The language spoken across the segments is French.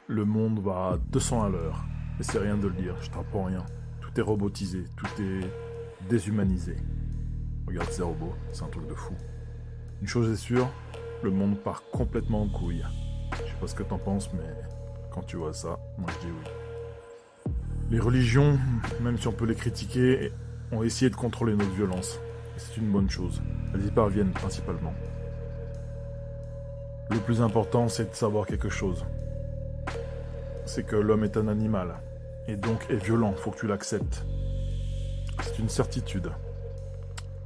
Le monde va à 200 à l'heure. Et c'est rien de le dire, je t'apprends rien. Tout est robotisé, tout est déshumanisé. Regarde ces robots, c'est un truc de fou. Une chose est sûre, le monde part complètement en couille. Je sais pas ce que t'en penses, mais quand tu vois ça, moi je dis oui. Les religions, même si on peut les critiquer, ont essayé de contrôler notre violence. Et c'est une bonne chose. Elles y parviennent principalement. Le plus important, c'est de savoir quelque chose. C'est que l'homme est un animal. Et donc est violent, faut que tu l'acceptes. C'est une certitude.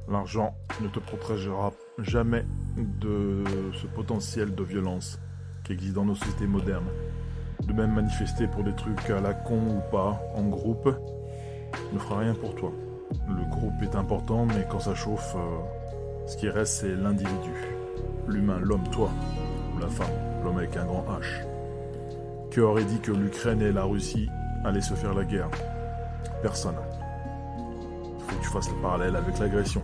L'argent ne te protégera jamais de ce potentiel de violence qui existe dans nos sociétés modernes. De même manifester pour des trucs à la con ou pas, en groupe, ne fera rien pour toi. Le groupe est important, mais quand ça chauffe, ce qui reste, c'est l'individu. L'humain, l'homme, toi, ou la femme, l'homme avec un grand H. Qui aurait dit que l'Ukraine et la Russie allaient se faire la guerre? Personne. Il faut que tu fasses le parallèle avec l'agression.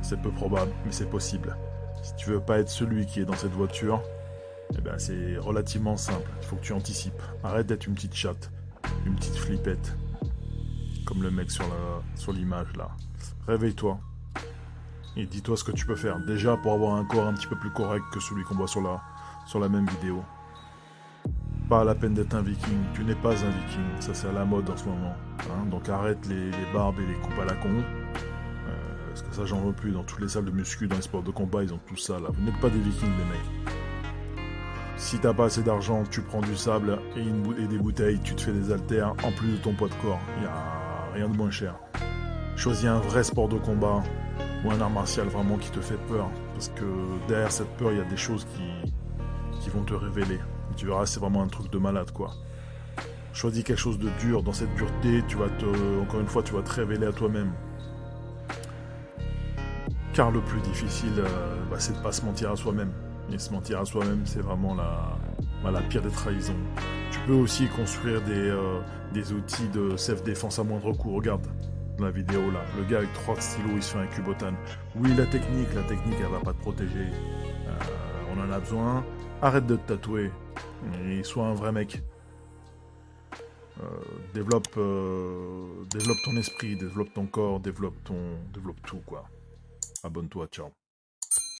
C'est peu probable, mais c'est possible. Si tu veux pas être celui qui est dans cette voiture, eh ben c'est relativement simple. Il faut que tu anticipes. Arrête d'être une petite chatte, une petite flippette, comme le mec sur l'image là. Réveille-toi et dis-toi ce que tu peux faire. Déjà pour avoir un corps un petit peu plus correct que celui qu'on voit sur la même vidéo. Pas la peine d'être un viking. Tu n'es pas un viking. Ça c'est à la mode en ce moment. Hein. Donc arrête les barbes et les coupes à la con. Parce que ça, j'en veux plus. Dans toutes les salles de muscu, dans les sports de combat, ils ont tout ça là. Vous n'êtes pas des vikings, les mecs. Si t'as pas assez d'argent, tu prends du sable et des bouteilles, tu te fais des haltères en plus de ton poids de corps. Il y a rien de moins cher. Choisis un vrai sport de combat ou un art martial vraiment qui te fait peur. Parce que derrière cette peur, il y a des choses qui vont te révéler. Et tu verras, c'est vraiment un truc de malade, quoi. Choisis quelque chose de dur. Dans cette dureté, encore une fois, tu vas te révéler à toi-même. Car le plus difficile, c'est de pas se mentir à soi-même. Et se mentir à soi-même, c'est vraiment la pire des trahisons. Tu peux aussi construire des outils de self-défense à moindre coût. Regarde dans la vidéo là, le gars avec 3 stylos, il se fait un cubotane. Oui, la technique, elle va pas te protéger. On en a besoin. Arrête de te tatouer et sois un vrai mec. Développe ton esprit, développe ton corps, développe tout quoi. Abonne-toi, ciao.